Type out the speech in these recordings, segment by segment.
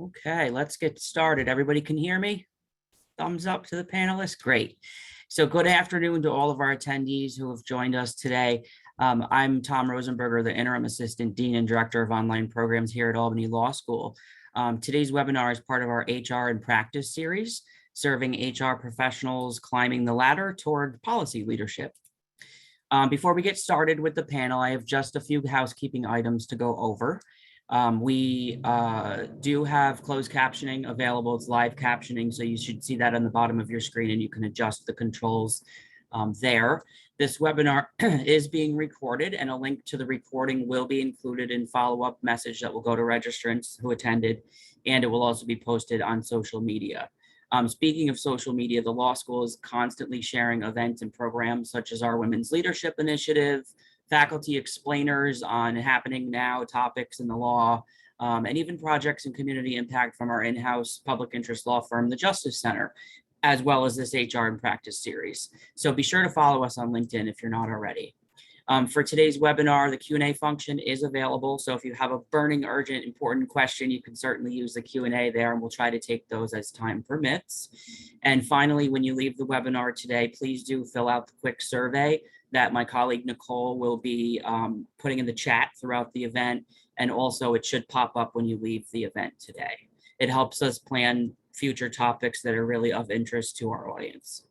Okay, let's get started. Everybody can hear me? Thumbs up to the panelists. Great. So good afternoon to all of our attendees who have joined us today. I'm Tom Rosenberger, the Interim Assistant Dean and Director of Online Programs here at Albany Law School. Today's webinar is part of our HR and Practice series, serving HR professionals climbing the ladder toward policy leadership. Before we get started with the panel, I have just a few housekeeping items to go over. We do have closed captioning available. It's live captioning, so you should see that on the bottom of your screen and you can adjust the controls there. This webinar is being recorded and a link to the recording will be included in follow-up message that will go to registrants who attended, and it will also be posted on social media. Speaking of social media, the law school is constantly sharing events and programs such as our Women's Leadership Initiative, faculty explainers on happening now topics in the law, and even projects and community impact from our in-house public interest law firm, the Justice Center, as well as this HR and Practice series. So be sure to follow us on LinkedIn if you're not already. For today's webinar, the Q&A function is available. So if you have a burning, urgent, important question, you can certainly use the Q&A there, and we'll try to take those as time permits. And finally, when you leave the webinar today, please do fill out the quick survey that my colleague Nicole will be putting in the chat throughout the event. And also it should pop up when you leave the event today. It helps us plan future topics that are really of interest to our audience.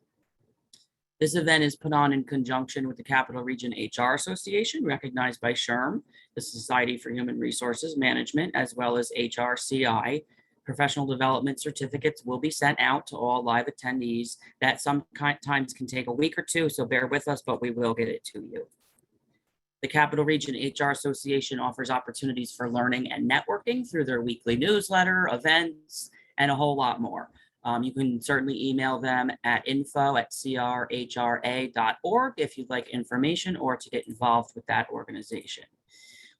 This event is put on in conjunction with the Capital Region HR Association, recognized by SHRM, the Society for Human Resources Management, as well as HRCI. Professional development certificates will be sent out to all live attendees. That sometimes can take a week or two, so bear with us, but we will get it to you. The Capital Region HR Association offers opportunities for learning and networking through their weekly newsletter, events, and a whole lot more. You can certainly email them at info@chra.org if you'd like information or to get involved with that organization.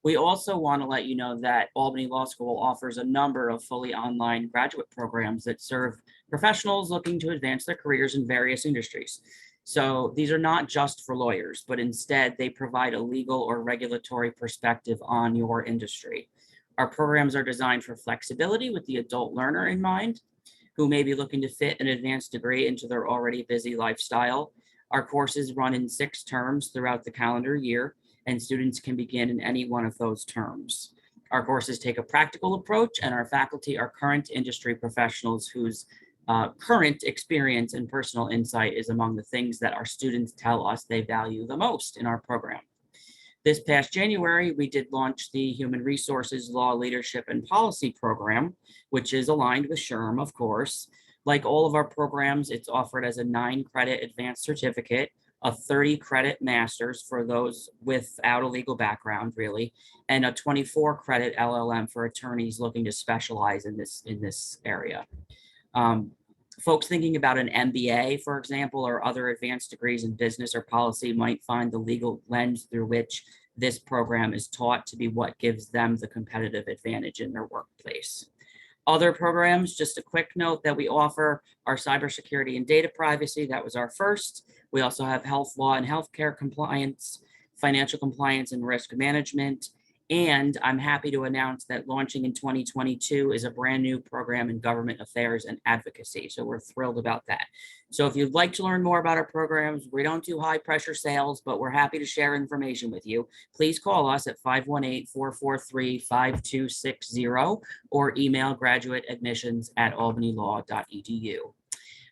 We also want to let you know that Albany Law School offers a number of fully online graduate programs that serve professionals looking to advance their careers in various industries. So these are not just for lawyers, but instead they provide a legal or regulatory perspective on your industry. Our programs are designed for flexibility with the adult learner in mind, who may be looking to fit an advanced degree into their already busy lifestyle. Our courses run in 6 terms throughout the calendar year, and students can begin in any one of those terms. Our courses take a practical approach, and our faculty are current industry professionals whose current experience and personal insight is among the things that our students tell us they value the most in our program. This past January, we did launch the Human Resources Law Leadership and Policy Program, which is aligned with SHRM, of course. Like all of our programs, it's offered as a 9-credit advanced certificate, a 30-credit master's for those without a legal background, really, and a 24-credit LLM for attorneys looking to specialize in this area. Folks thinking about an MBA, for example, or other advanced degrees in business or policy might find the legal lens through which this program is taught to be what gives them the competitive advantage in their workplace. Other programs, just a quick note that we offer are cybersecurity and data privacy. That was our first. We also have health law and healthcare compliance, financial compliance and risk management. And I'm happy to announce that launching in 2022 is a brand new program in government affairs and advocacy. So we're thrilled about that. So if you'd like to learn more about our programs, we don't do high pressure sales, but we're happy to share information with you. Please call us at 518-443-5260 or email graduateadmissions@albanylaw.edu.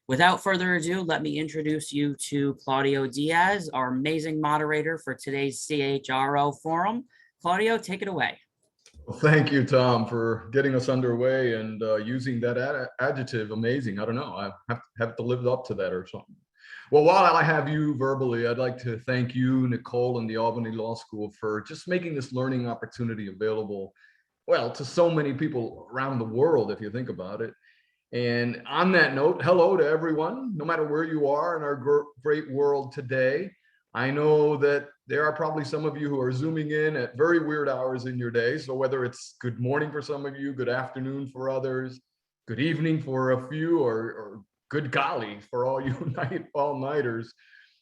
Without further ado, let me introduce you to Claudio Diaz, our amazing moderator for today's CHRO forum. Claudio, take it away. Well, thank you, Tom, for getting us underway and using that adjective, amazing. I don't know, I have to live up to that or something. Well, while I have you verbally, I'd like to thank you, Nicole, and the Albany Law School for just making this learning opportunity available, well, to so many people around the world, if you think about it. And on that note, hello to everyone, no matter where you are in our great world today. I know that there are probably some of you who are zooming in at very weird hours in your day. So whether it's good morning for some of you, good afternoon for others, good evening for a few, or good golly for all you all-nighters,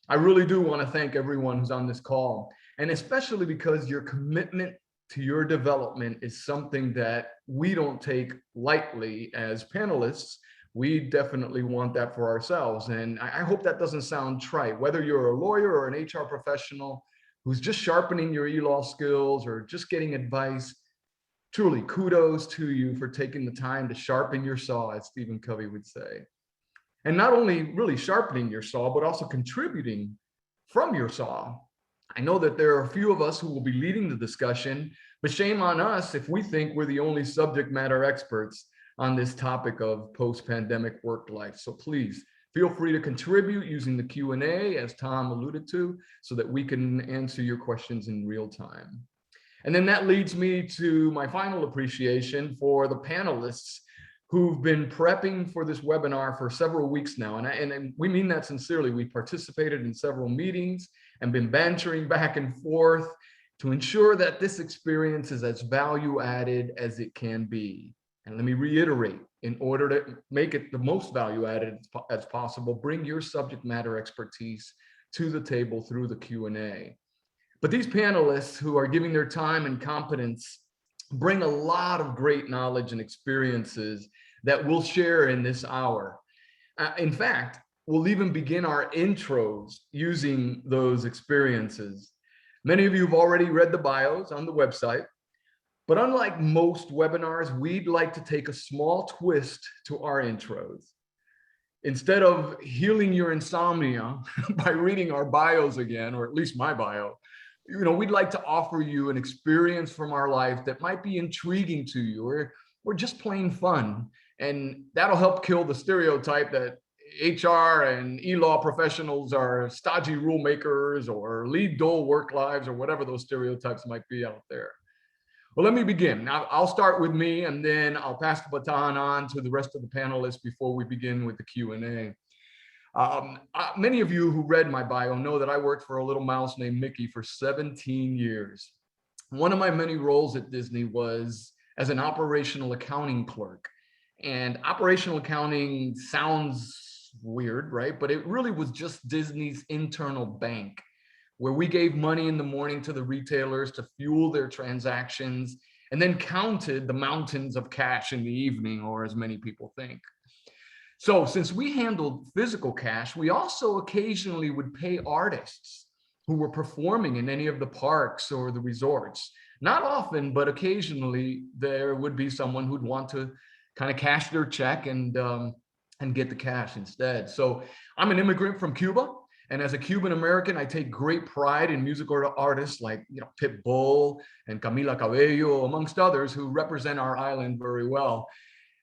I really do want to thank everyone who's on this call. And especially because your commitment to your development is something that we don't take lightly as panelists. We definitely want that for ourselves. And I hope that doesn't sound trite. Whether you're a lawyer or an HR professional who's just sharpening your e-law skills or just getting advice, truly kudos to you for taking the time to sharpen your saw, as Stephen Covey would say. And not only really sharpening your saw, but also contributing from your saw. I know that there are a few of us who will be leading the discussion, but shame on us if we think we're the only subject matter experts on this topic of post-pandemic work life. So please feel free to contribute using the Q&A, as Tom alluded to, so that we can answer your questions in real time. And then that leads me to my final appreciation for the panelists who've been prepping for this webinar for several weeks now. And we mean that sincerely. We participated in several meetings and been bantering back and forth to ensure that this experience is as value added as it can be. And let me reiterate, in order to make it the most value added as possible, bring your subject matter expertise to the table through the Q&A. But these panelists who are giving their time and competence bring a lot of great knowledge and experiences that we'll share in this hour. In fact, we'll even begin our intros using those experiences. Many of you have already read the bios on the website, but unlike most webinars, we'd like to take a small twist to our intros. Instead of healing your insomnia by reading our bios again, or at least my bio, we'd like to offer you an experience from our life that might be intriguing to you, or just plain fun. And that'll help kill the stereotype that HR and e-law professionals are stodgy rule makers or lead dull work lives or whatever those stereotypes might be out there. Well, let me begin. I'll start with me, and then I'll pass the baton on to the rest of the panelists before we begin with the Q&A. Many of you who read my bio know that I worked for a little mouse named Mickey for 17 years. One of my many roles at Disney was as an operational accounting clerk. And operational accounting sounds weird, right? But it really was just Disney's internal bank, where we gave money in the morning to the retailers to fuel their transactions and then counted the mountains of cash in the evening, or as many people think. So since we handled physical cash, we also occasionally would pay artists who were performing in any of the parks or the resorts. Not often, but occasionally there would be someone who'd want to kind of cash their check and get the cash instead. So I'm an immigrant from Cuba. And as a Cuban American, I take great pride in musical artists like Pitbull and Camila Cabello, amongst others, who represent our island very well.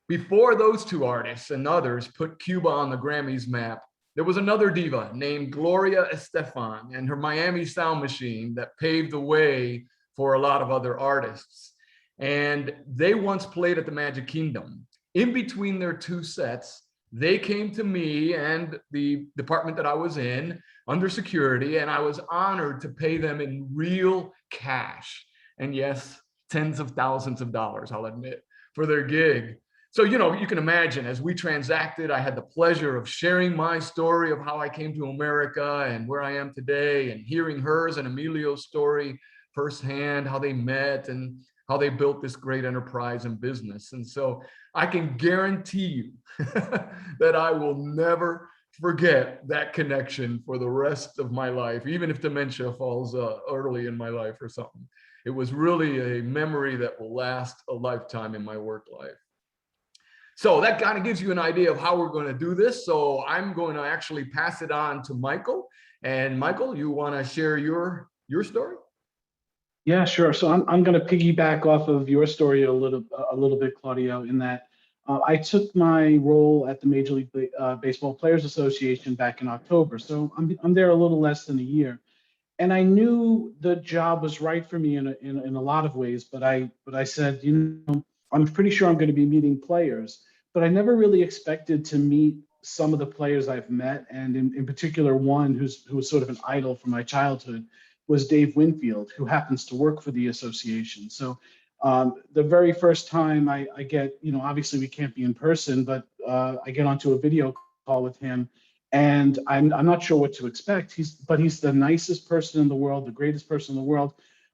Before those two artists and others put Cuba on the Grammys map, there was another diva named Gloria Estefan and her Miami Sound Machine that paved the way for a lot of other artists. And they once played at the Magic Kingdom. In between their two sets, they came to me and the department that I was in under security, and I was honored to pay them in real cash. And yes, tens of thousands of dollars, I'll admit, for their gig. So, you can imagine, as we transacted, I had the pleasure of sharing my story of how I came to America and where I am today, and hearing hers and Emilio's story firsthand, how they met and how they built this great enterprise and business. And so I can guarantee you that I will never forget that connection for the rest of my life, even if dementia falls early in my life or something. It was really a memory that will last a lifetime in my work life. So that kind of gives you an idea of how we're going to do this. So I'm going to actually pass it on to Michael. And Michael, you want to share your story? Yeah, sure. So I'm going to piggyback off of your story a little bit, Claudio, in that I took my role at the Major League Baseball Players Association back in October. So I'm there a little less than a year, and I knew the job was right for me in a lot of ways. But I said, I'm pretty sure I'm going to be meeting players, but I never really expected to meet some of the players I've met, and in particular one who was sort of an idol from my childhood was Dave Winfield, who happens to work for the association. So the very first time I get, obviously we can't be in person, but I get onto a video call with him, and I'm not sure what to expect. He's the nicest person in the world, the greatest person in the world.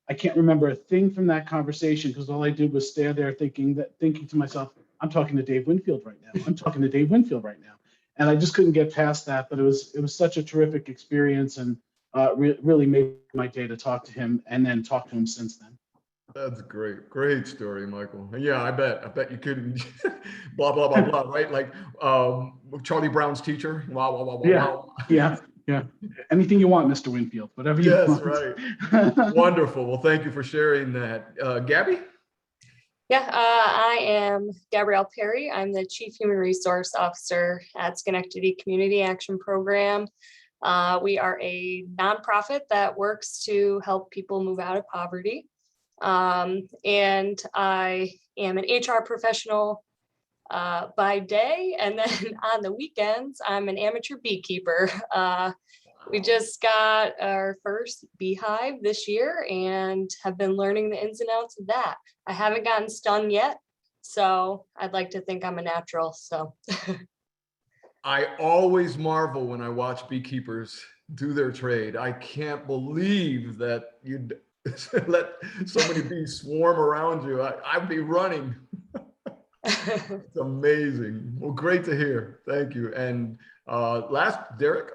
I can't remember a thing from that conversation because all I did was stare there thinking to myself, I'm talking to Dave Winfield right now. I'm talking to Dave Winfield right now. And I just couldn't get past that. But it was such a terrific experience, and really made my day to talk to him and then talk to him since then. That's great. Great story, Michael. Yeah, I bet you couldn't blah, blah, blah, blah, right? Like Charlie Brown's teacher. Wow, wow, wow, wow, Yeah, wow. yeah. Anything you want, Mr. Winfield, whatever you Yes, want. right. Wonderful. Well, thank you for sharing that. Gabby? Yeah, I am Gabrielle Perry. I'm the Chief Human Resource Officer at Schenectady Community Action Program. We are a nonprofit that works to help people move out of poverty. And I am an HR professional by day, and then on the weekends, I'm an amateur beekeeper. We just got our first beehive this year and have been learning the ins and outs of that. I haven't gotten stung yet, so I'd like to think I'm a natural. So I always marvel when I watch beekeepers do their trade. I can't believe that you'd let so many bees swarm around you. I'd be running. It's amazing. Well, great to hear. Thank you. And last, Derek?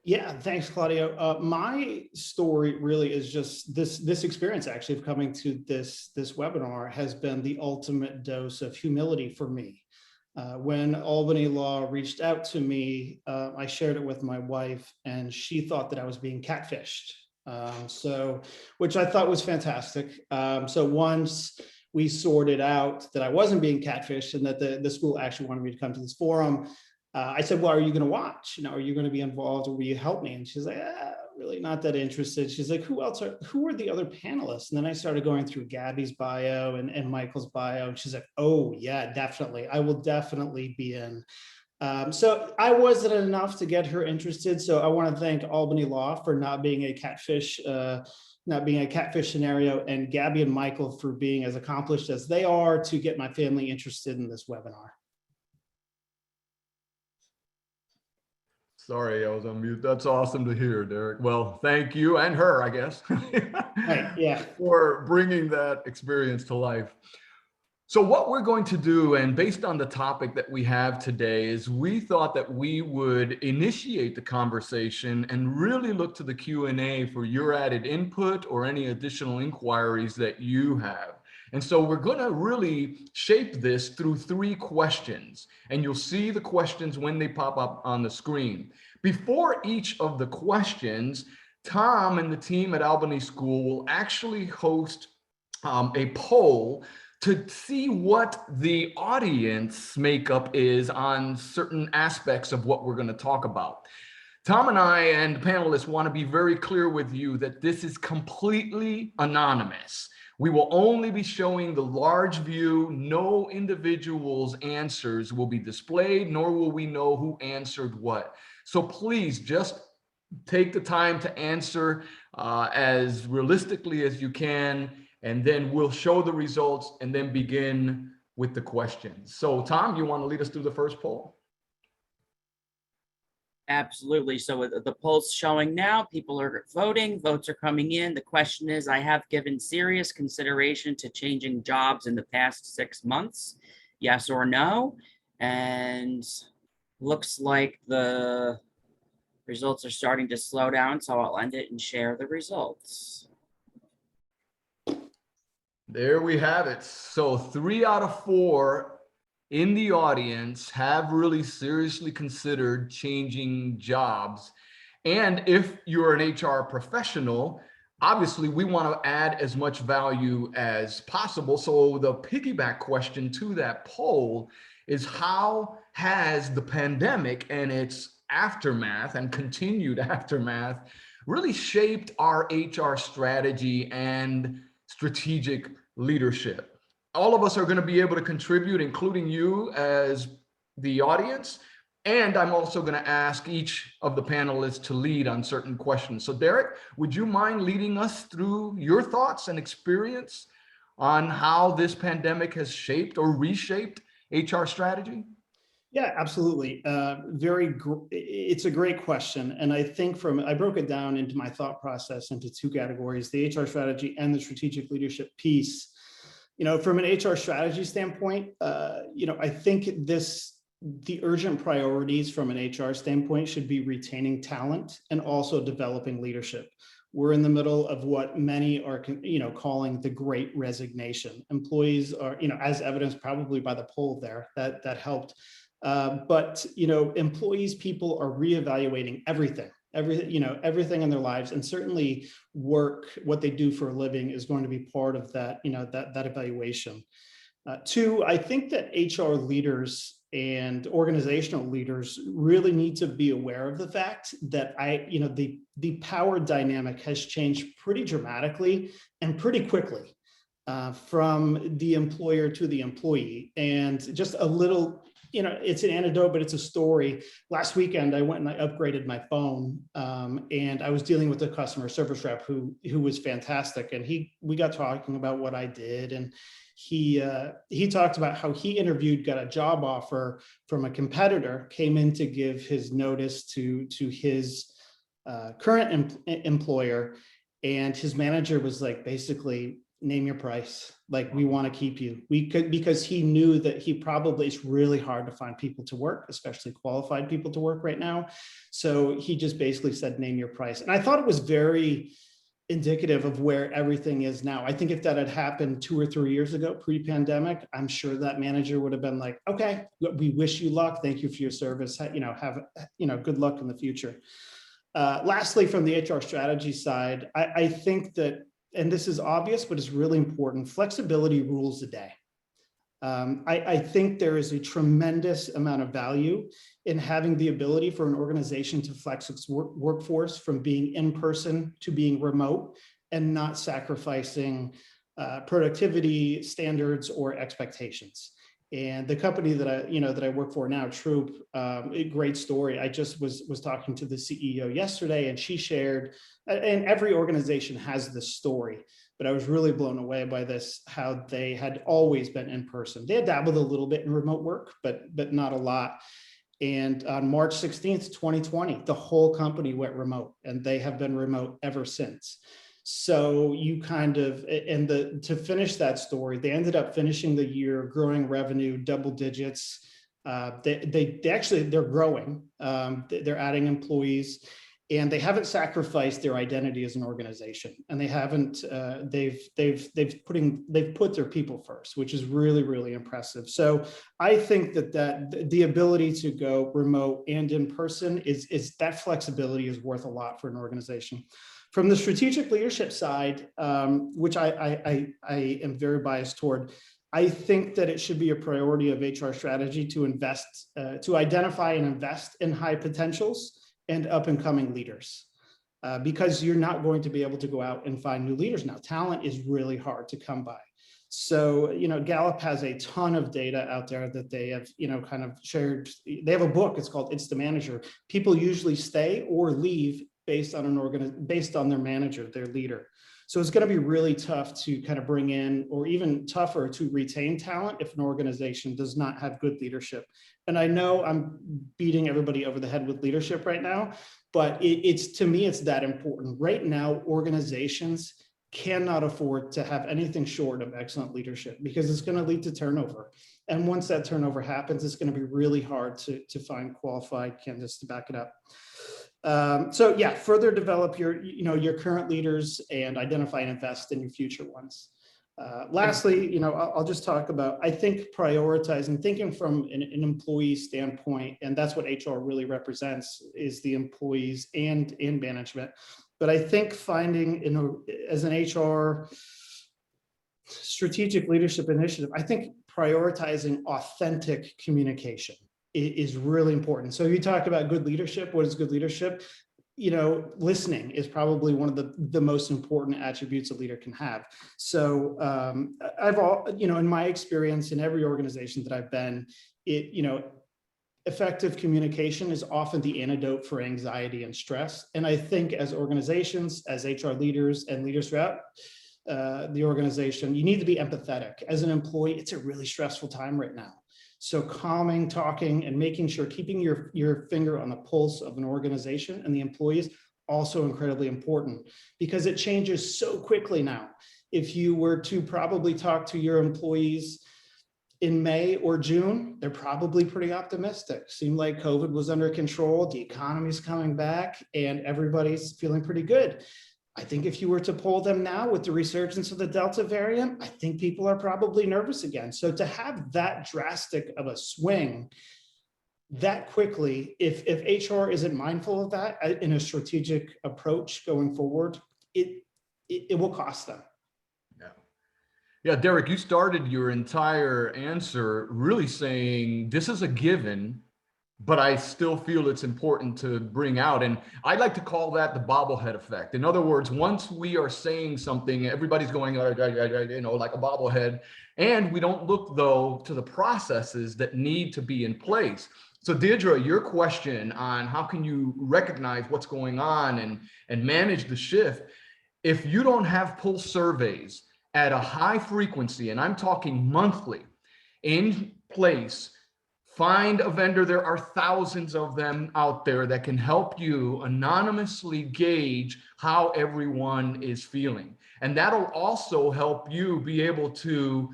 Yeah, thanks, Claudio. My story really is just this experience actually of coming to this webinar has been the ultimate dose of humility for me. When Albany Law reached out to me, I shared it with my wife, and she thought that I was being catfished. Which I thought was fantastic. So once we sorted out that I wasn't being catfished and that the school actually wanted me to come to this forum, I said, well, are you going to watch? Are you going to be involved, or will you help me? And she's like, really not that interested. She's like, who are the other panelists? And then I started going through Gabby's bio and Michael's bio. And she's like, oh yeah, definitely. I will definitely be in. So I wasn't enough to get her interested. So I want to thank Albany Law for not being a catfish scenario, and Gabby and Michael for being as accomplished as they are to get my family interested in this webinar. Sorry, I was on mute. That's awesome to hear, Derek. Well, thank you, and her, I guess, Right, yeah. for bringing that experience to life. So what we're going to do, and based on the topic that we have today, is we thought that we would initiate the conversation and really look to the Q&A for your added input or any additional inquiries that you have. And so we're going to really shape this through 3 questions, and you'll see the questions when they pop up on the screen. Before each of the questions, Tom and the team at Albany School will actually host a poll to see what the audience makeup is on certain aspects of what we're going to talk about. Tom and I and the panelists want to be very clear with you that this is completely anonymous. We will only be showing the large view. No individual's answers will be displayed, nor will we know who answered what. So please just take the time to answer as realistically as you can, and then we'll show the results and then begin with the questions. So Tom, you want to lead us through the first poll? Absolutely. So with the polls showing now, people are voting, votes are coming in. The question is, I have given serious consideration to changing jobs in the past 6 months, yes or no? And looks like the results are starting to slow down, so I'll end it and share the results. There we have it. So 3 out of 4 in the audience have really seriously considered changing jobs. And if you're an HR professional, obviously we want to add as much value as possible. So the piggyback question to that poll is, how has the pandemic and its aftermath and continued aftermath really shaped our HR strategy and strategic leadership? All of us are going to be able to contribute, including you as the audience. And I'm also going to ask each of the panelists to lead on certain questions. So Derek, would you mind leading us through your thoughts and experience on how this pandemic has shaped or reshaped HR strategy? Yeah, absolutely. It's a great question. And I think I broke it down into my thought process into two categories, the HR strategy and the strategic leadership piece. From an HR strategy standpoint, I think the urgent priorities from an HR standpoint should be retaining talent and also developing leadership. We're in the middle of what many are, calling the Great Resignation. Employees are, as evidenced probably by the poll there that helped. But employees, people are reevaluating everything in their lives, and certainly work, what they do for a living, is going to be part of that, that evaluation. Two, I think that HR leaders and organizational leaders really need to be aware of the fact that the power dynamic has changed pretty dramatically and pretty quickly from the employer to the employee. And just a little, it's an anecdote, but it's a story. Last weekend, I went and I upgraded my phone, and I was dealing with a customer service rep who was fantastic. And we got talking about what I did, and he talked about how he interviewed, got a job offer from a competitor, came in to give his notice to his current employer, and his manager was like, basically, name your price. Like, we want to keep you. Because he knew that it's really hard to find people to work, especially qualified people to work right now. So he just basically said, name your price. And I thought it was very indicative of where everything is now. I think if that had happened 2 or 3 years ago, pre-pandemic, I'm sure that manager would have been like, okay, we wish you luck. Thank you for your service. Have good luck in the future. Lastly, from the HR strategy side, I think that, and this is obvious, but it's really important, flexibility rules the day. I think there is a tremendous amount of value in having the ability for an organization to flex its workforce from being in person to being remote, and not sacrificing productivity standards or expectations. And the company that I work for now, Troop, a great story. I just was talking to the CEO yesterday, and she shared, and every organization has this story, but I was really blown away by this, how they had always been in person. They had dabbled a little bit in remote work, but not a lot. And on March 16th, 2020, the whole company went remote, and they have been remote ever since. So to finish that story, they ended up finishing the year growing revenue double digits. They're growing. They're adding employees, and they haven't sacrificed their identity as an organization. And they haven't. They've put their people first, which is really, really impressive. So I think that the ability to go remote and in person is that flexibility is worth a lot for an organization. From the strategic leadership side, which I am very biased toward, I think that it should be a priority of HR strategy to invest, to identify and invest in high potentials and up and coming leaders, because you're not going to be able to go out and find new leaders now. Talent is really hard to come by. So, Gallup has a ton of data out there that they have, kind of shared. They have a book, it's called It's the Manager. People usually stay or leave based on their manager, their leader. So it's going to be really tough to kind of bring in, or even tougher to retain talent if an organization does not have good leadership. And I know I'm beating everybody over the head with leadership right now, but to me, it's that important. Right now, organizations cannot afford to have anything short of excellent leadership, because it's going to lead to turnover. And once that turnover happens, it's going to be really hard to find qualified candidates to back it up. So yeah, further develop your current leaders and identify and invest in your future ones. Lastly, I'll just talk about, I think, prioritizing, thinking from an employee standpoint, and that's what HR really represents, is the employees and management. But I think finding, as an HR strategic leadership initiative, I think prioritizing authentic communication is really important. So you talk about good leadership. What is good leadership? Listening is probably one of the most important attributes a leader can have. So in my experience, in every organization that I've been, effective communication is often the antidote for anxiety and stress. And I think as organizations, as HR leaders and leaders throughout the organization, you need to be empathetic. As an employee, it's a really stressful time right now. So calming, talking, and making sure, keeping your finger on the pulse of an organization and the employees, also incredibly important, because it changes so quickly now. If you were to probably talk to your employees in May or June, they're probably pretty optimistic. Seemed like COVID was under control, the economy's coming back, and everybody's feeling pretty good. I think if you were to poll them now with the resurgence of the Delta variant, I think people are probably nervous again. So to have that drastic of a swing that quickly, if HR isn't mindful of that in a strategic approach going forward, it will cost them. Yeah, Derek, you started your entire answer really saying this is a given, but I still feel it's important to bring out. And I like to call that the bobblehead effect. In other words, once we are saying something, everybody's going, like a bobblehead. And we don't look, though, to the processes that need to be in place. So Deirdre, your question on how can you recognize what's going on and manage the shift, if you don't have pulse surveys at a high frequency, and I'm talking monthly, in place, find a vendor. There are thousands of them out there that can help you anonymously gauge how everyone is feeling. And that'll also help you be able to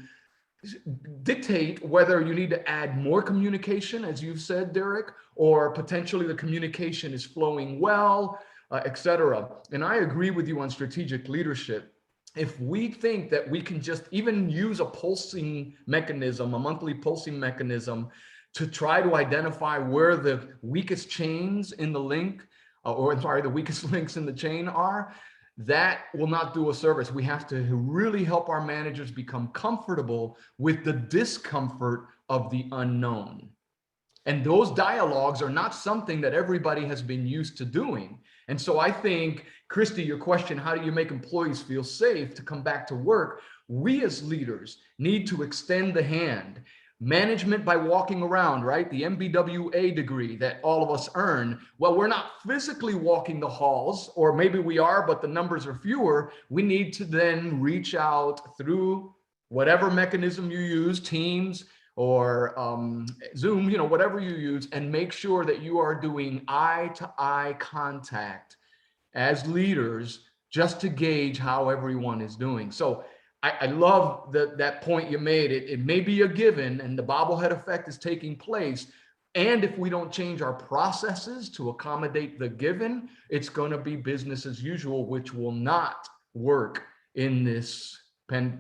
dictate whether you need to add more communication, as you've said, Derek, or potentially the communication is flowing well, et cetera. And I agree with you on strategic leadership. If we think that we can just even use a pulsing mechanism, a monthly pulsing mechanism, to try to identify where the weakest chains in the link, the weakest links in the chain are, that will not do a service. We have to really help our managers become comfortable with the discomfort of the unknown. And those dialogues are not something that everybody has been used to doing. And so I think, Christy, your question, how do you make employees feel safe to come back to work? We as leaders need to extend the hand. Management by walking around, right? The MBWA degree that all of us earn. Well, we're not physically walking the halls, or maybe we are, but the numbers are fewer. We need to then reach out through whatever mechanism you use, Teams or Zoom, whatever you use, and make sure that you are doing eye-to-eye contact as leaders just to gauge how everyone is doing. So I love that point you made. It may be a given and the bobblehead effect is taking place. And if we don't change our processes to accommodate the given, it's going to be business as usual, which will not work in this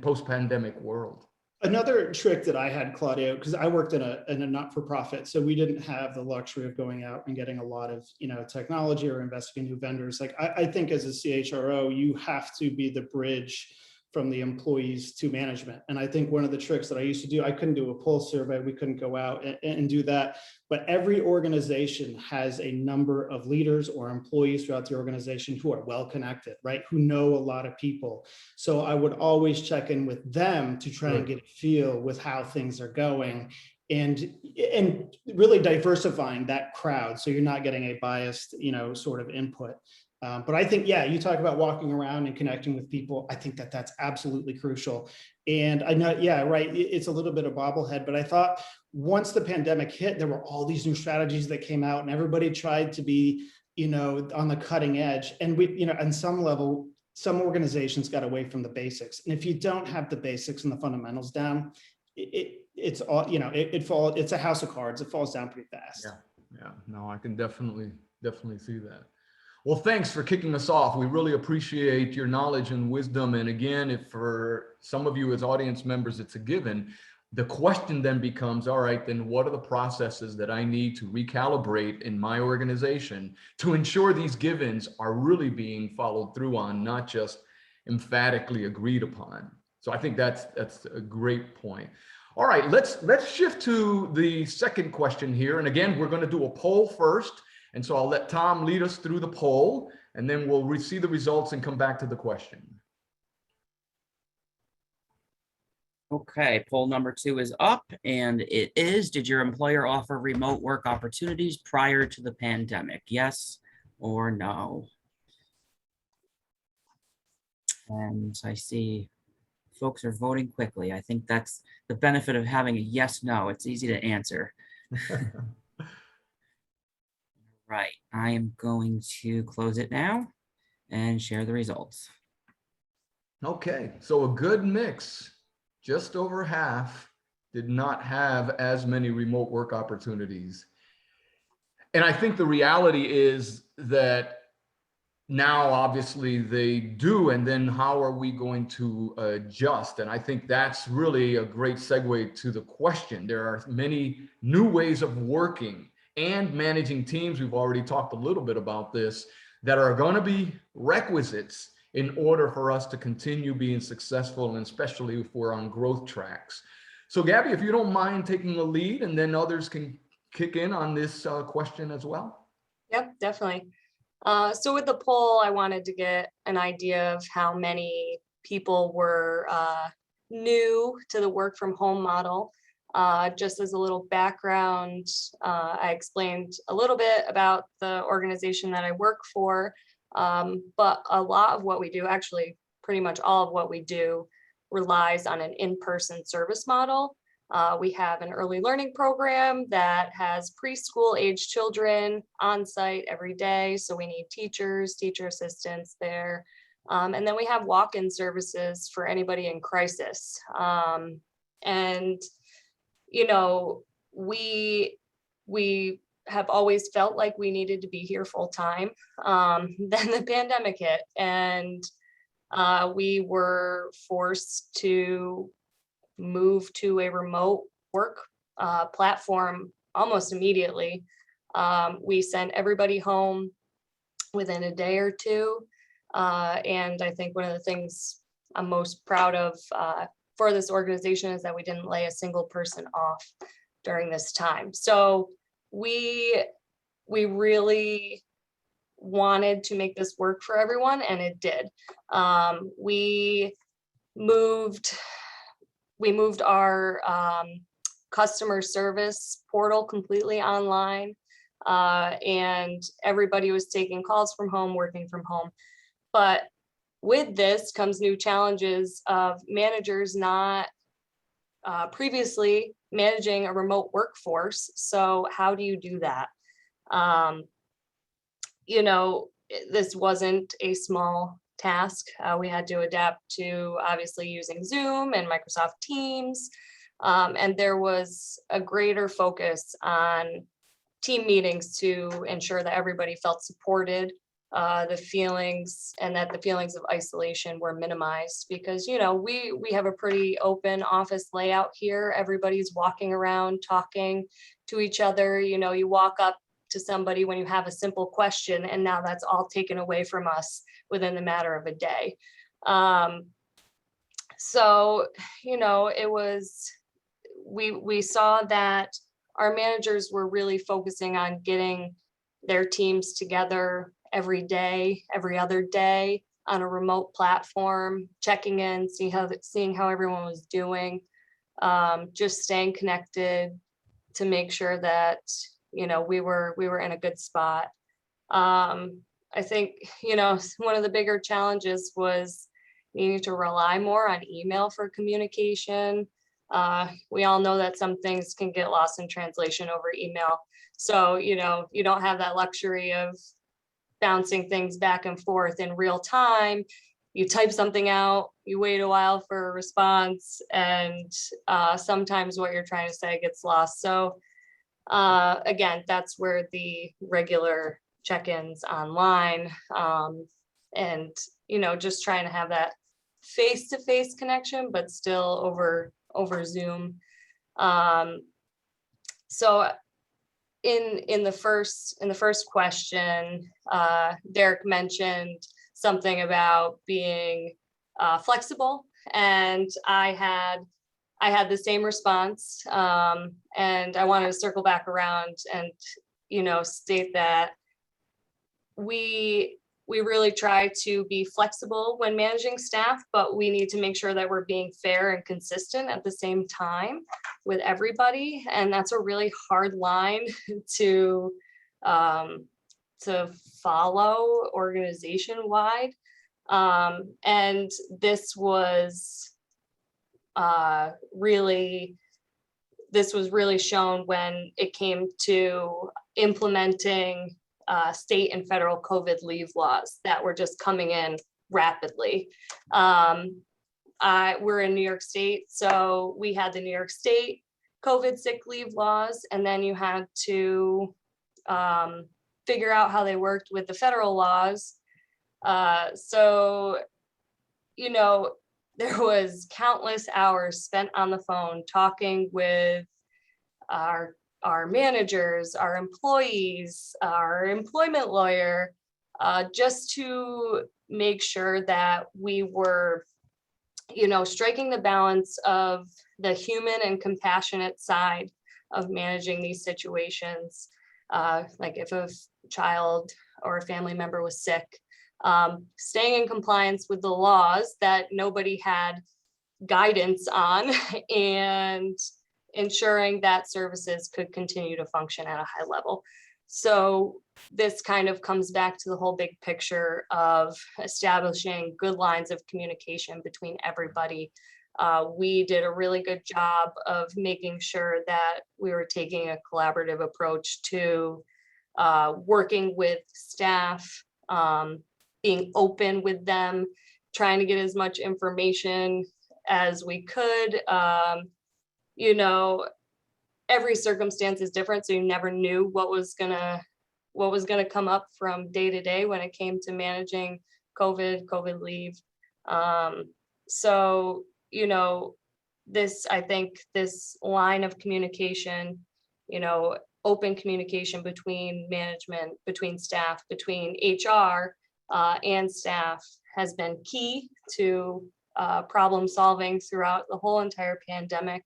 post-pandemic world. Another trick that I had, Claudio, because I worked in a not-for-profit, so we didn't have the luxury of going out and getting a lot of technology or investing in new vendors. Like I think as a CHRO, you have to be the bridge from the employees to management. And I think one of the tricks that I used to do, I couldn't do a pulse survey, we couldn't go out and do that. But every organization has a number of leaders or employees throughout the organization who are well connected, right? Who know a lot of people. So I would always check in with them to try and get a feel with how things are going, and really diversifying that crowd. So you're not getting a biased, sort of input. But I think, you talk about walking around and connecting with people. I think that that's absolutely crucial. And I know, right, it's a little bit of bobblehead, but I thought once the pandemic hit, there were all these new strategies that came out and everybody tried to be, on the cutting edge. And we, on some level, some organizations got away from the basics. And if you don't have the basics and the fundamentals down, it's all, it's a house of cards. It falls down pretty fast. Yeah, no, I can definitely see that. Well, thanks for kicking us off. We really appreciate your knowledge and wisdom. And again, if for some of you as audience members, it's a given, the question then becomes, all right, then what are the processes that I need to recalibrate in my organization to ensure these givens are really being followed through on, not just emphatically agreed upon? So I think that's a great point. All right, let's shift to the second question here. And again, we're going to do a poll first. And so I'll let Tom lead us through the poll, and then we'll see the results and come back to the question. Okay, poll number 2 is up, and it is, did your employer offer remote work opportunities prior to the pandemic? Yes or no? And I see folks are voting quickly. I think that's the benefit of having a yes, no. It's easy to answer. Right, I am going to close it now and share the results. Okay, so a good mix. Just over half did not have as many remote work opportunities. And I think the reality is that now obviously they do, and then how are we going to adjust? And I think that's really a great segue to the question. There are many new ways of working and managing teams. We've already talked a little bit about this, that are going to be requisites in order for us to continue being successful, and especially if we're on growth tracks. So Gabby, if you don't mind taking the lead, and then others can kick in on this question as well. Yep, definitely. So with the poll, I wanted to get an idea of how many people were new to the work from home model. Just as a little background, I explained a little bit about the organization that I work for, but a lot of what we do, actually pretty much all of what we do, relies on an in-person service model. We have an early learning program that has preschool age children on site every day. So we need teachers, teacher assistants there. And then we have walk-in services for anybody in crisis. And, you know, we have always felt like we needed to be here full time. Then the pandemic hit, and we were forced to move to a remote work platform almost immediately. We sent everybody home within a day or two. And I think one of the things I'm most proud of for this organization is that we didn't lay a single person off during this time. So we really wanted to make this work for everyone, and it did. We moved our customer service portal completely online, and everybody was taking calls from home, working from home. But with this comes new challenges of managers not previously managing a remote workforce. So how do you do that? You know, this wasn't a small task. We had to adapt to obviously using Zoom and Microsoft Teams. And there was a greater focus on team meetings to ensure that everybody felt supported, the feelings of isolation were minimized, because, you know, we have a pretty open office layout here. Everybody's walking around, talking to each other. You know, you walk up to somebody when you have a simple question, and now that's all taken away from us within the matter of a day. So, you know, it was, we saw that our managers were really focusing on getting their teams together every day, every other day on a remote platform, checking in, seeing how everyone was doing, just staying connected to make sure that, you know, we were in a good spot. I think, you know, one of the bigger challenges was needing to rely more on email for communication. We all know that some things can get lost in translation over email. So, you know, you don't have that luxury of bouncing things back and forth in real time. You type something out, you wait a while for a response, and sometimes what you're trying to say gets lost. So again, that's where the regular check-ins online, and, you know, just trying to have that face-to-face connection, but still over Zoom. So in the first question, Derek mentioned something about being flexible, and I had the same response, and I wanted to circle back around and, you know, state that we really try to be flexible when managing staff, but we need to make sure that we're being fair and consistent at the same time with everybody. And that's a really hard line to follow organization wide. And this was this was really shown when it came to implementing state and federal COVID leave laws that were just coming in rapidly. We're in New York State, so we had the New York State COVID sick leave laws, and then you had to figure out how they worked with the federal laws. So, you know, there was countless hours spent on the phone talking with our managers, our employees, our employment lawyer, just to make sure that we were, you know, striking the balance of the human and compassionate side of managing these situations. Like if a child or a family member was sick, staying in compliance with the laws that nobody had guidance on, and ensuring that services could continue to function at a high level. So this kind of comes back to the whole big picture of establishing good lines of communication between everybody. We did a really good job of making sure that we were taking a collaborative approach to working with staff, being open with them, trying to get as much information as we could. You know, every circumstance is different, so you never knew what was gonna come up from day to day when it came to managing COVID leave. So, you know, I think this line of communication, you know, open communication between management, between staff, between HR and staff has been key to problem solving throughout the whole entire pandemic.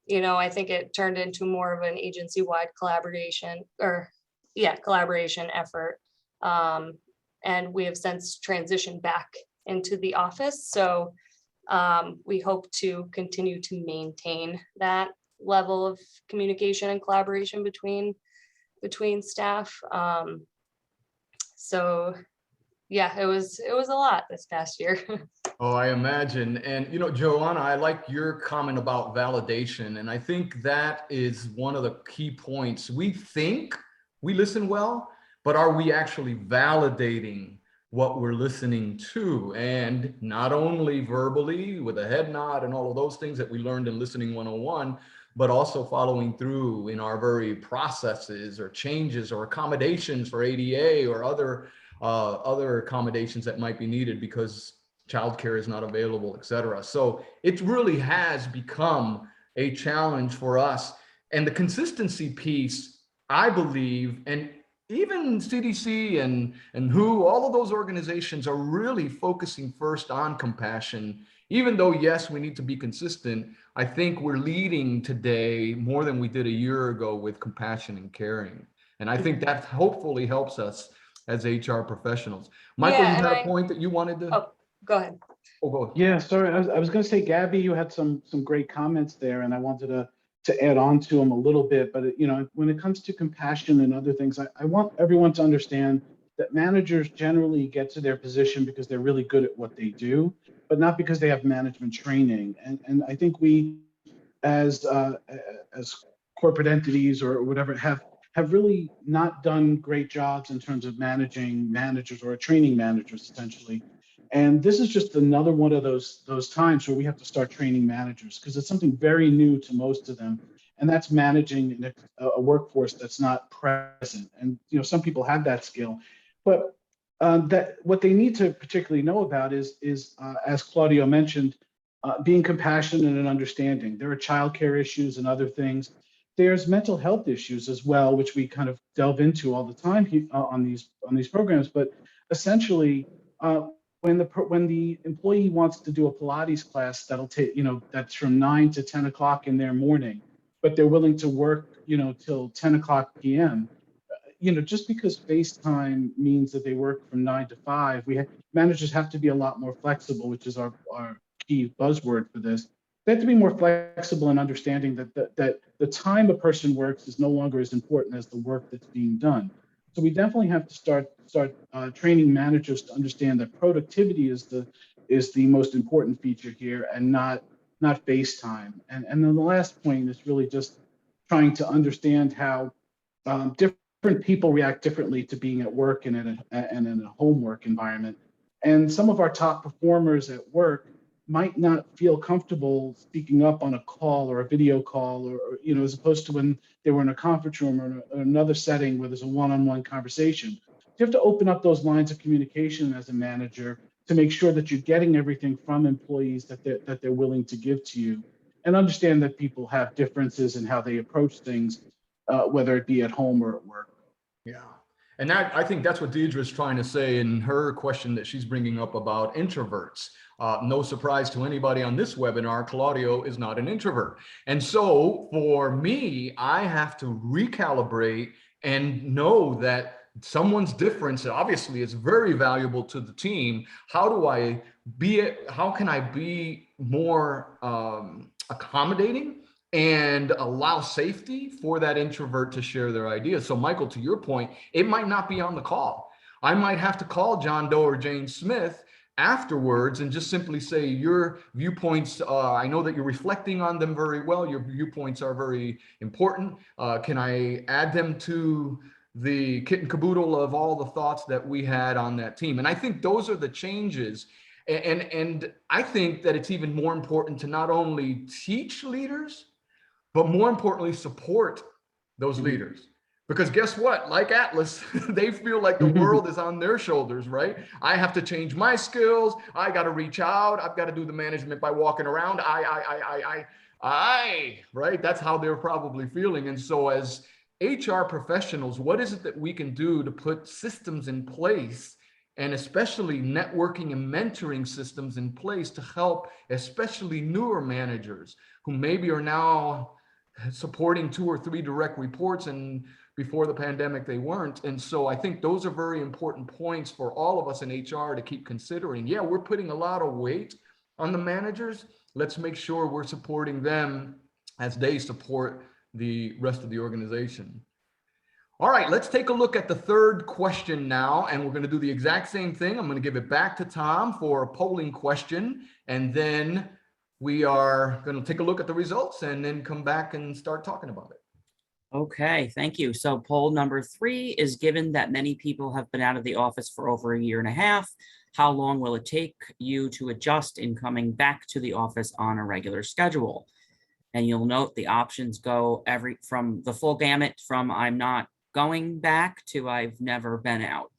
You know, I think it turned into more of an agency-wide collaboration effort. And we have since transitioned back into the office. So we hope to continue to maintain that level of communication and collaboration between staff. So yeah, it was a lot this past year. Oh, I imagine. And, you know, Joanna, I like your comment about validation. And I think that is one of the key points. We think we listen well, but are we actually validating what we're listening to? And not only verbally with a head nod and all of those things that we learned in Listening 101, but also following through in our very processes or changes or accommodations for ADA or other accommodations that might be needed because childcare is not available, et cetera. So it really has become a challenge for us. And the consistency piece, I believe, and even CDC and WHO, all of those organizations are really focusing first on compassion. Even though, yes, we need to be consistent, I think we're leading today more than we did a year ago with compassion and caring. And I think that hopefully helps us as HR professionals. Michael, Yeah, you had a point that you wanted to? Oh, go ahead. Oh, go ahead. Yeah, sorry. I was going to say, Gabby, you had some great comments there, and I wanted to add on to them a little bit. But you know, when it comes to compassion and other things, I want everyone to understand that managers generally get to their position because they're really good at what they do, but not because they have management training. And I think we, as corporate entities or whatever, have really not done great jobs in terms of managing managers or training managers, essentially. And this is just another one of those times where we have to start training managers, because it's something very new to most of them, and that's managing a workforce that's not present. And you know, some people have that skill, but that what they need to particularly know about is as Claudio mentioned, being compassionate and understanding. There are childcare issues and other things. There's mental health issues as well, which we kind of delve into all the time on these programs. But essentially, when the employee wants to do a Pilates class that'll take, you know, that's from 9 to 10 o'clock in their morning, but they're willing to work, you know, till 10 o'clock p.m. You know, just because FaceTime means that they work from 9 to 5, managers have to be a lot more flexible, which is our key buzzword for this. They have to be more flexible in understanding that the time a person works is no longer as important as the work that's being done. So we definitely have to start training managers to understand that productivity is the is the most important feature here, and not face time. And then the last point is really just trying to understand how different people react differently to being at work and in a home work environment. And some of our top performers at work might not feel comfortable speaking up on a call or a video call, or as opposed to when they were in a conference room or another setting where there's a one-on-one conversation. You have to open up those lines of communication as a manager to make sure that you're getting everything from employees that they're willing to give to you, and understand that people have differences in how they approach things, whether it be at home or at work. Yeah. And I think that's what Deidre is trying to say in her question that she's bringing up about introverts. No surprise to anybody on this webinar, Claudio is not an introvert. And so for me, I have to recalibrate and know that someone's difference obviously is very valuable to the team. How can I be more accommodating and allow safety for that introvert to share their ideas? So Michael, to your point, it might not be on the call. I might have to call John Doe or Jane Smith afterwards and just simply say, your viewpoints, I know that you're reflecting on them very well. Your viewpoints are very important. Can I add them to the kit and caboodle of all the thoughts that we had on that team? And I think those are the changes. And I think that it's even more important to not only teach leaders, but more importantly, support those leaders. Because guess what? Like Atlas, they feel like the world is on their shoulders, right? I have to change my skills. I got to reach out. I've got to do the management by walking around. Right? That's how they're probably feeling. And so as HR professionals, what is it that we can do to put systems in place, and especially networking and mentoring systems in place to help especially newer managers who maybe are now supporting 2 or 3 direct reports, and before the pandemic they weren't. And so I think those are very important points for all of us in HR to keep considering. Yeah, we're putting a lot of weight on the managers. Let's make sure we're supporting them as they support the rest of the organization. All right, let's take a look at the third question now, and we're going to do the exact same thing. I'm going to give it back to Tom for a polling question, and then we are going to take a look at the results and then come back and start talking about it. Okay, thank you. So poll number 3 is, given that many people have been out of the office for over a year and a half, how long will it take you to adjust in coming back to the office on a regular schedule? And you'll note the options go from the full gamut, from I'm not going back to I've never been out.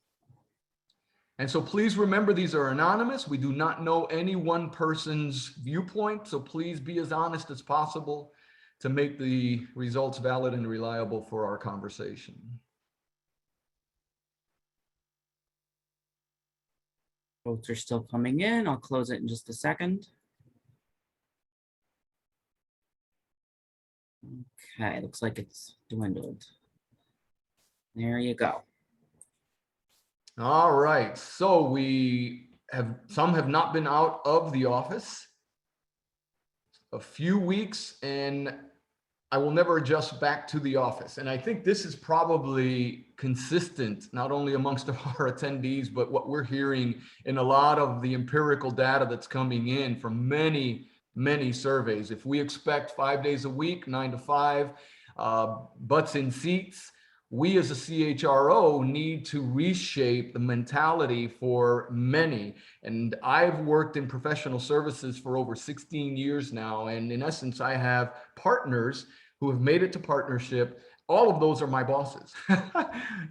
And so please remember, these are anonymous. We do not know any one person's viewpoint. So please be as honest as possible to make the results valid and reliable for our conversation. Votes are still coming in. I'll close it in just a second. Okay, looks like it's dwindled. There you go. All right, so some have not been out of the office a few weeks, and I will never adjust back to the office. And I think this is probably consistent, not only amongst our attendees, but what we're hearing in a lot of the empirical data that's coming in from many surveys. If we expect 5 days a week, 9 to 5, butts in seats, we as a CHRO need to reshape the mentality for many. And I've worked in professional services for over 16 years now. And in essence, I have partners who have made it to partnership. All of those are my bosses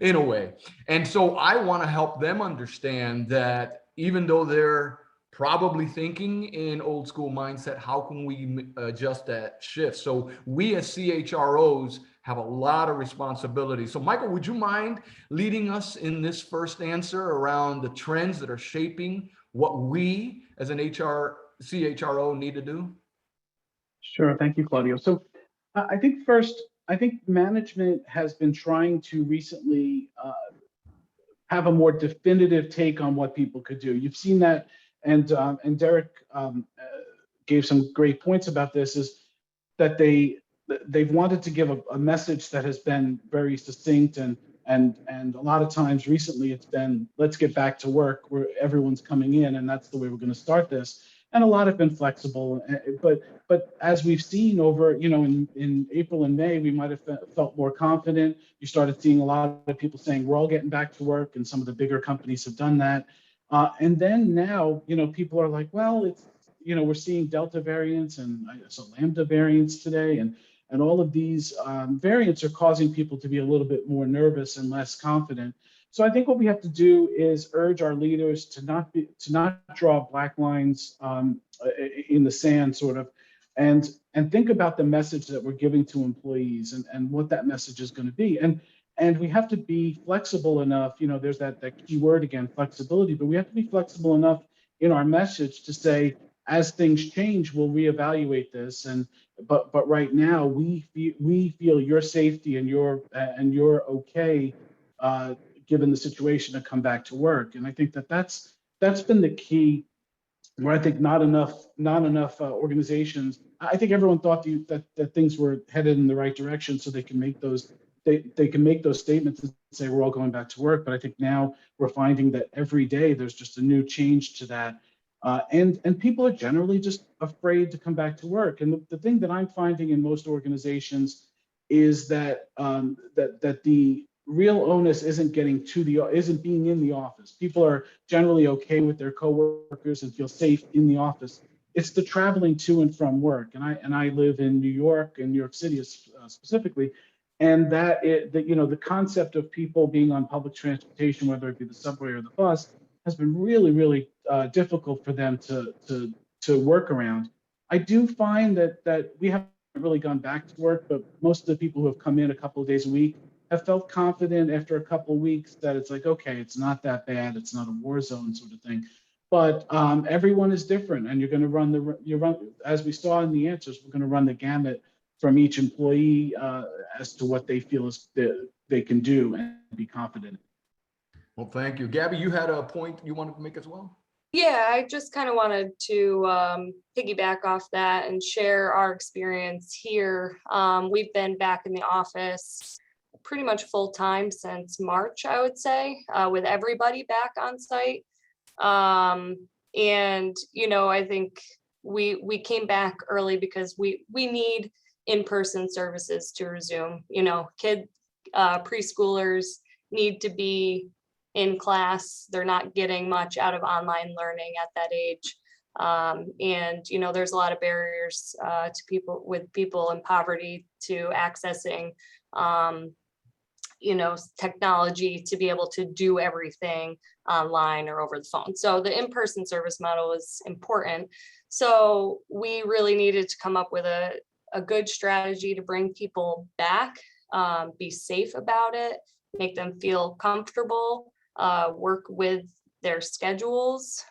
in a way. And so I want to help them understand that even though they're probably thinking in old school mindset, how can we adjust that shift? So we as CHROs have a lot of responsibility. So Michael, would you mind leading us in this first answer around the trends that are shaping what we as an CHRO need to do? Sure, thank you, Claudio. So I think first, management has been trying to recently have a more definitive take on what people could do. You've seen that, and Derek gave some great points about this, is that they've wanted to give a message that has been very succinct and And a lot of times recently it's been, let's get back to work where everyone's coming in and that's the way we're going to start this. And a lot have been flexible, but as we've seen over, in April and May, we might have felt more confident. You started seeing a lot of people saying we're all getting back to work, and some of the bigger companies have done that. And then now, people are like, well, it's, we're seeing Delta variants and I saw Lambda variants today, and all of these variants are causing people to be a little bit more nervous and less confident. So I think what we have to do is urge our leaders to not draw black lines in the sand, sort of, and think about the message that we're giving to employees and what that message is going to be. And we have to be flexible enough. There's that key word again, flexibility. But we have to be flexible enough in our message to say, as things change, we'll reevaluate this. But right now, we feel your safety and your okay. Given the situation, to come back to work. And I think that's been the key, where I think not enough organizations, I think everyone thought that things were headed in the right direction, so they can make those statements and say we're all going back to work. But I think now we're finding that every day there's just a new change to that. And people are generally just afraid to come back to work. And the thing that I'm finding in most organizations is that that the real onus isn't being in the office. People are generally okay with their coworkers and feel safe in the office. It's the traveling to and from work. And I live in New York, and New York City specifically, and the concept of people being on public transportation, whether it be the subway or the bus, has been really, really difficult for them to work around. I do find that we haven't really gone back to work, but most of the people who have come in a couple of days a week have felt confident after a couple of weeks that it's like, okay, it's not that bad. It's not a war zone sort of thing. But everyone is different, and you're going to run, as we saw in the answers, we're going to run the gamut from each employee as to what they feel is they can do and be confident. Well, thank you. Gabby, you had a point you wanted to make as well? Yeah, I just kind of wanted to piggyback off that and share our experience here. We've been back in the office pretty much full time since March, I would say, with everybody back on site. And, I think we came back early because we need in-person services to resume. Preschoolers need to be in class. They're not getting much out of online learning at that age. And, there's a lot of barriers to people in poverty to accessing, technology to be able to do everything online or over the phone. So the in-person service model is important. So we really needed to come up with a good strategy to bring people back, be safe about it, make them feel comfortable, work with their schedules.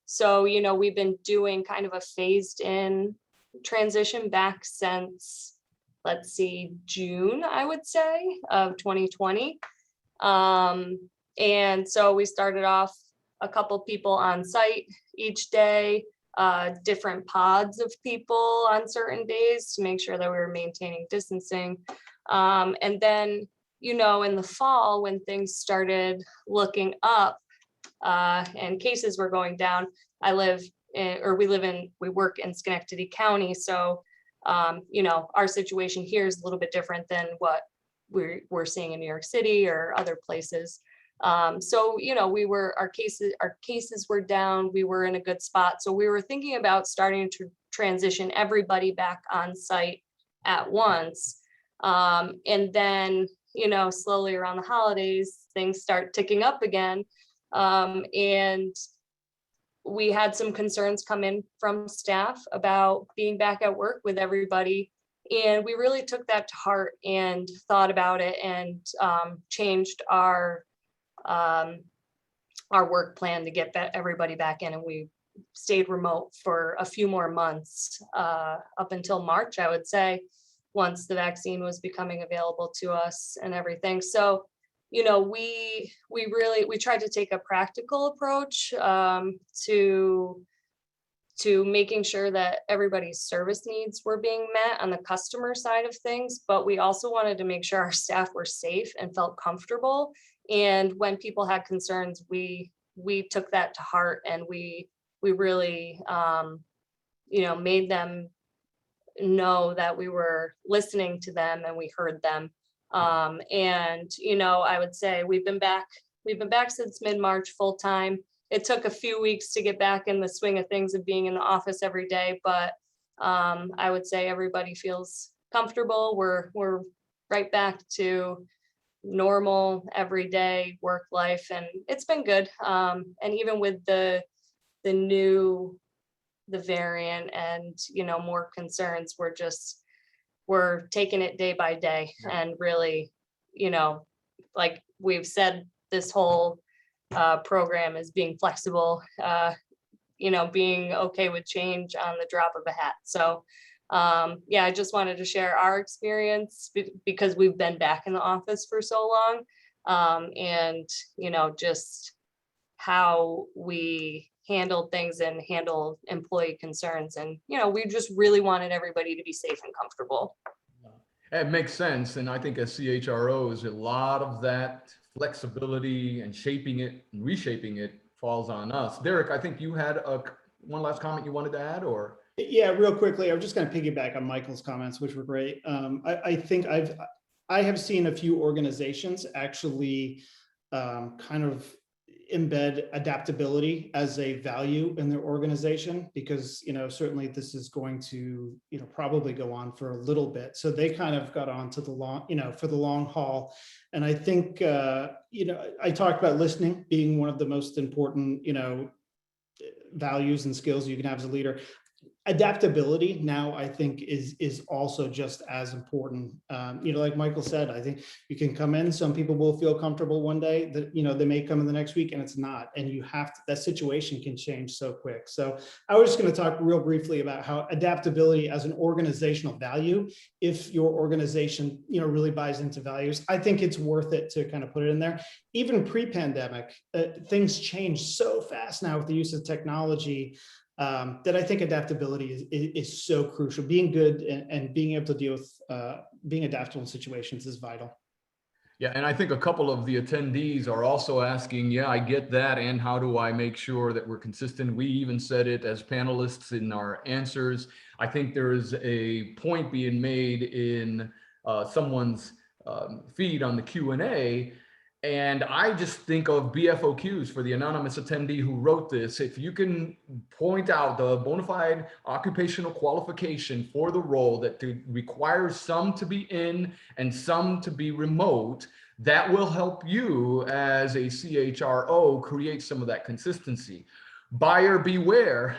So, we've been doing kind of a phased in transition back since, let's see, June, I would say, of 2020. And so we started off a couple people on site each day, different pods of people on certain days to make sure that we were maintaining distancing. And then, in the fall, when things started looking up and cases were going down, we work in Schenectady County. So, our situation here is a little bit different than what we're seeing in New York City or other places. So, our cases were down, we were in a good spot. So we were thinking about starting to transition everybody back on site at once. And then, slowly around the holidays, things start ticking up again. And we had some concerns come in from staff about being back at work with everybody. And we really took that to heart and thought about it and changed our work plan to get everybody back in. And we stayed remote for a few more months, up until March, I would say, once the vaccine was becoming available to us and everything. So, we tried to take a practical approach to to making sure that everybody's service needs were being met on the customer side of things, but we also wanted to make sure our staff were safe and felt comfortable. And when people had concerns, we took that to heart, and we really, made them know that we were listening to them and we heard them. And I would say we've been back since mid-March full time. It took a few weeks to get back in the swing of things of being in the office every day, but I would say everybody feels comfortable. We're right back to normal everyday work life, and it's been good. And even with the variant and more concerns, we're taking it day by day, and really, like we've said, this whole program is being flexible, being okay with change on the drop of a hat. So I just wanted to share our experience because we've been back in the office for so long, and just how we handle things and handle employee concerns. And we just really wanted everybody to be safe and comfortable. It makes sense. And I think as CHROs, a lot of that flexibility and shaping it and reshaping it falls on us. Derek, I think you had one last comment you wanted to add, or? Yeah, real quickly, I'm just going to piggyback on Michael's comments, which were great. I think I have seen a few organizations actually kind of embed adaptability as a value in their organization, because certainly this is going to probably go on for a little bit, so they kind of got on to the long for the long haul. And I think I talked about listening being one of the most important values and skills you can have as a leader. Adaptability now, I think, is also just as important. Like Michael said, I think you can come in, some people will feel comfortable one day, that they may come in the next week and it's not, and you have to, that situation can change so quick. So I was just going to talk real briefly about how adaptability as an organizational value, if your organization really buys into values, I think it's worth it to kind of put it in there. Even pre-pandemic, things change so fast now with the use of technology, that I think adaptability is so crucial. Being good and being able to deal with being adaptable in situations is vital. Yeah, and I think a couple of the attendees are also asking, yeah, I get that, and how do I make sure that we're consistent? We even said it as panelists in our answers. I think there is a point being made in someone's feed on the Q&A, and I just think of BFOQs for the anonymous attendee who wrote this. If you can point out the bona fide occupational qualification for the role that requires some to be in and some to be remote, that will help you as a CHRO create some of that consistency. Buyer beware.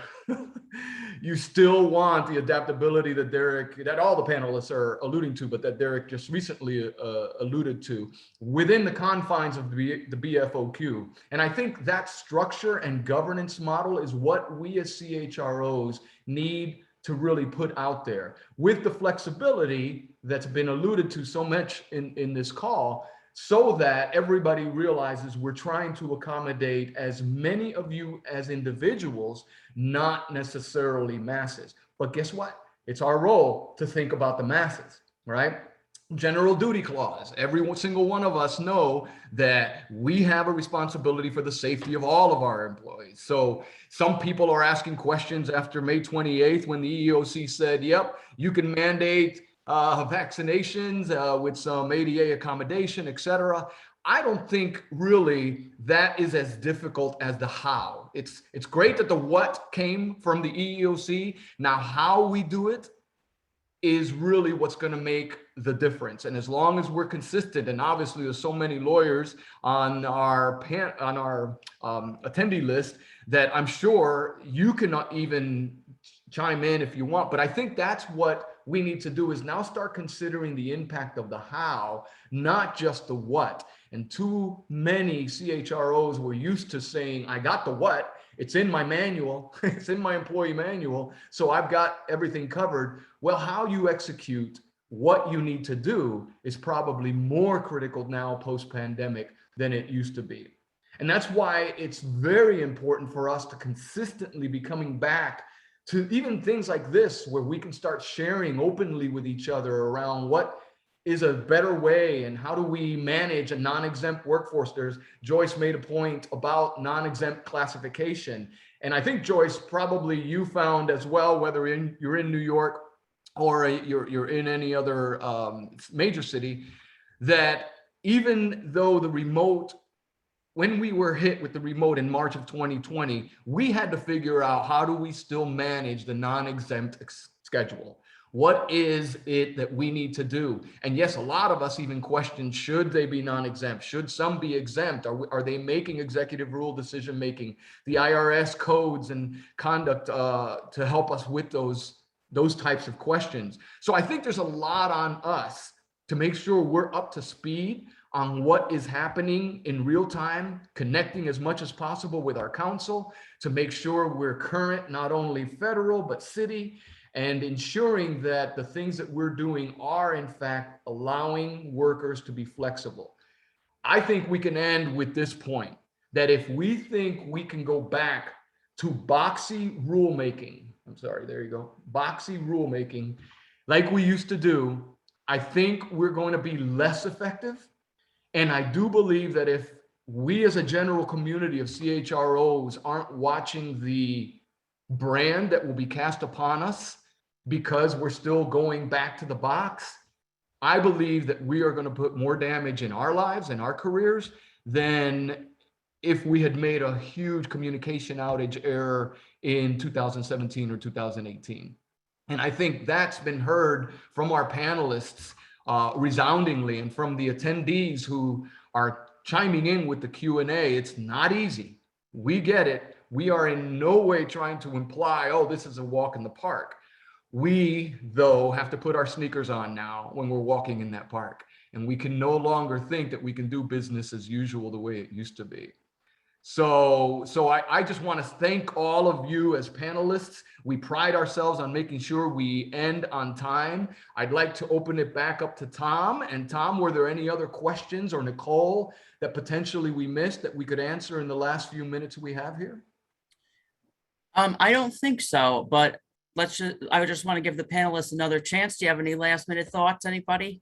You still want the adaptability that all the panelists are alluding to, but that Derek just recently alluded to within the confines of the BFOQ. And I think that structure and governance model is what we as CHROs need to really put out there, with the flexibility that's been alluded to so much in this call, so that everybody realizes we're trying to accommodate as many of you as individuals, not necessarily masses. But guess what? It's our role to think about the masses, right? General duty clause. Every single one of us know that we have a responsibility for the safety of all of our employees. So some people are asking questions after May 28th, when the EEOC said, yep, you can mandate vaccinations with some ADA accommodation, et cetera. I don't think really that is as difficult as the how. It's great that the what came from the EEOC. Now, how we do it is really what's going to make the difference. And as long as we're consistent, and obviously there's so many lawyers on our attendee list that I'm sure you cannot even chime in if you want, but I think that's what we need to do, is now start considering the impact of the how, not just the what. And too many CHROs were used to saying, I got the what, it's in my manual, it's in my employee manual, so I've got everything covered. Well, how you execute what you need to do is probably more critical now post-pandemic than it used to be. And that's why it's very important for us to consistently be coming back to even things like this, where we can start sharing openly with each other around what is a better way and how do we manage a non-exempt workforce. Joyce made a point about non-exempt classification. And I think, Joyce, probably you found as well, whether you're in New York or you're in any other major city, that even though when we were hit with the remote in March of 2020, we had to figure out, how do we still manage the non-exempt schedule? What is it that we need to do? And yes, a lot of us even questioned, should they be non-exempt? Should some be exempt? Are they making executive rule decision-making? The IRS codes and conduct to help us with those types of questions. So I think there's a lot on us to make sure we're up to speed on what is happening in real time, connecting as much as possible with our council to make sure we're current, not only federal, but city, and ensuring that the things that we're doing are in fact allowing workers to be flexible. I think we can end with this point, that if we think we can go back to boxy rulemaking, boxy rulemaking, like we used to do, I think we're going to be less effective. And I do believe that if we as a general community of CHROs aren't watching the brand that will be cast upon us because we're still going back to the box, I believe that we are going to put more damage in our lives and our careers than if we had made a huge communication outage error in 2017 or 2018. And I think that's been heard from our panelists resoundingly, and from the attendees who are chiming in with the Q&A. It's not easy. We get it. We are in no way trying to imply, oh, this is a walk in the park. We, though, have to put our sneakers on now when we're walking in that park. And we can no longer think that we can do business as usual the way it used to be. So I just want to thank all of you as panelists. We pride ourselves on making sure we end on time. I'd like to open it back up to Tom. And Tom, were there any other questions, or Nicole, that potentially we missed that we could answer in the last few minutes we have here? I don't think so, but I just want to give the panelists another chance. Do you have any last minute thoughts, anybody?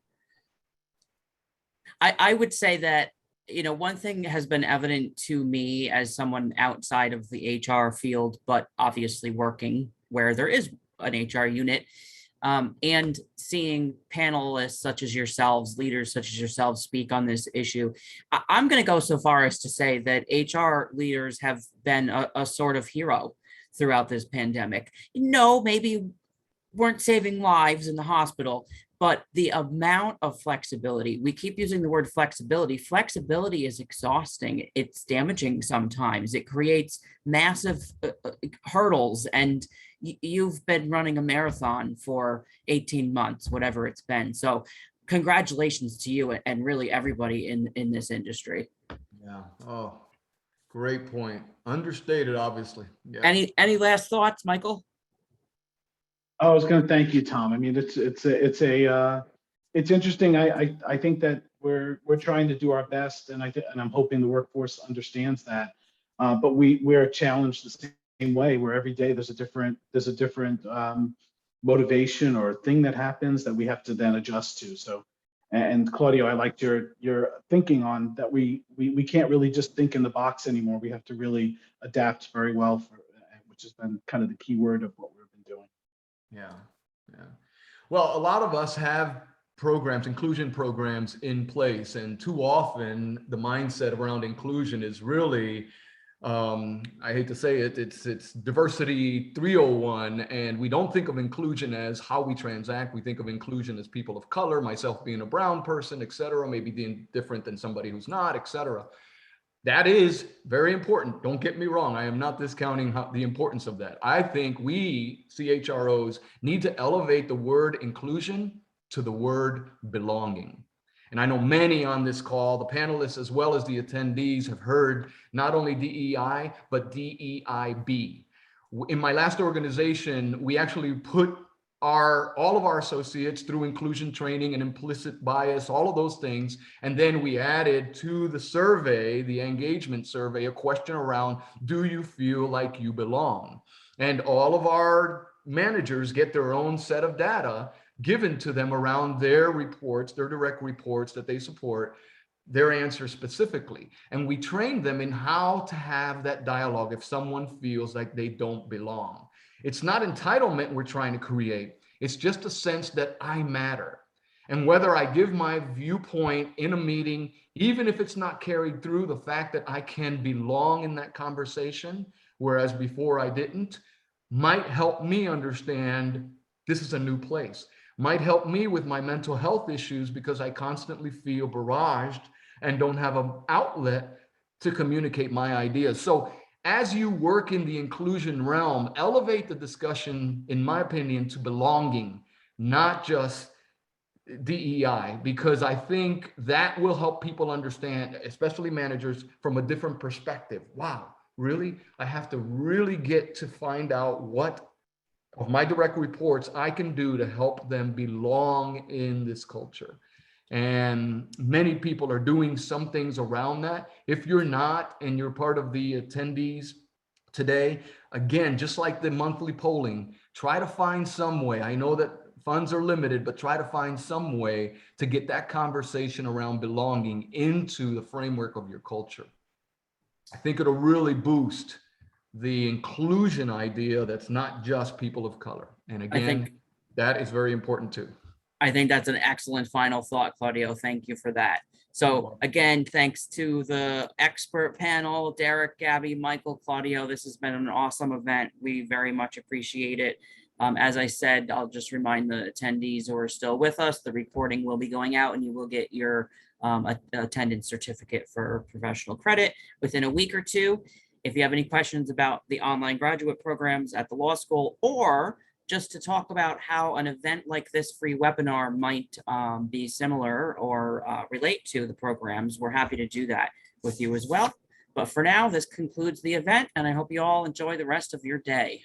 I would say that, one thing has been evident to me as someone outside of the HR field, but obviously working where there is an HR unit, and seeing panelists such as yourselves, leaders such as yourselves speak on this issue. I'm going to go so far as to say that HR leaders have been a sort of hero throughout this pandemic. Maybe weren't saving lives in the hospital, but the amount of flexibility, we keep using the word flexibility. Flexibility is exhausting. It's damaging sometimes. It creates massive hurdles. And you've been running a marathon for 18 months, whatever it's been. So congratulations to you and really everybody in this industry. Yeah. Oh, great point. Understated, obviously. Yeah. Any last thoughts, Michael? I was going to thank you, Tom. I mean, it's interesting. I think that we're trying to do our best, and I'm hoping the workforce understands that. But we're challenged the same way, where every day there's a different motivation or thing that happens that we have to then adjust to. So, and Claudio, I liked your thinking on that. We can't really just think in the box anymore. We have to really adapt very well, which has been kind of the key word of what we've been doing. Yeah. Well, a lot of us have programs, inclusion programs in place, and too often the mindset around inclusion is really, I hate to say it, it's diversity 301, and we don't think of inclusion as how we transact. We think of inclusion as people of color, myself being a brown person, et cetera, maybe being different than somebody who's not, et cetera. That is very important. Don't get me wrong. I am not discounting the importance of that. I think we CHROs need to elevate the word inclusion to the word belonging. And I know many on this call, the panelists as well as the attendees, have heard not only DEI, but DEIB. In my last organization, we actually put all of our associates through inclusion training and implicit bias, all of those things. And then we added to the survey, the engagement survey, a question around, do you feel like you belong? And all of our managers get their own set of data given to them around their reports, their direct reports that they support, their answers specifically. And we train them in how to have that dialogue if someone feels like they don't belong. It's not entitlement we're trying to create. It's just a sense that I matter. And whether I give my viewpoint in a meeting, even if it's not carried through, the fact that I can belong in that conversation, whereas before I didn't, might help me understand this is a new place. Might help me with my mental health issues because I constantly feel barraged and don't have an outlet to communicate my ideas. So as you work in the inclusion realm, elevate the discussion, in my opinion, to belonging, not just DEI, because I think that will help people understand, especially managers, from a different perspective. Wow, really? I have to really get to find out what of my direct reports I can do to help them belong in this culture. And many people are doing some things around that. If you're not, and you're part of the attendees today, again, just like the monthly polling, try to find some way. I know that funds are limited, but try to find some way to get that conversation around belonging into the framework of your culture. I think it'll really boost the inclusion idea that's not just people of color. And again, that is very important too. I think that's an excellent final thought, Claudio. Thank you for that. So again, thanks to the expert panel, Derek, Gabby, Michael, Claudio. This has been an awesome event. We very much appreciate it. As I said, I'll just remind the attendees who are still with us, the recording will be going out and you will get your attendance certificate for professional credit within a week or two. If you have any questions about the online graduate programs at the law school, or just to talk about how an event like this free webinar might be similar or relate to the programs, we're happy to do that with you as well. But for now, this concludes the event, and I hope you all enjoy the rest of your day.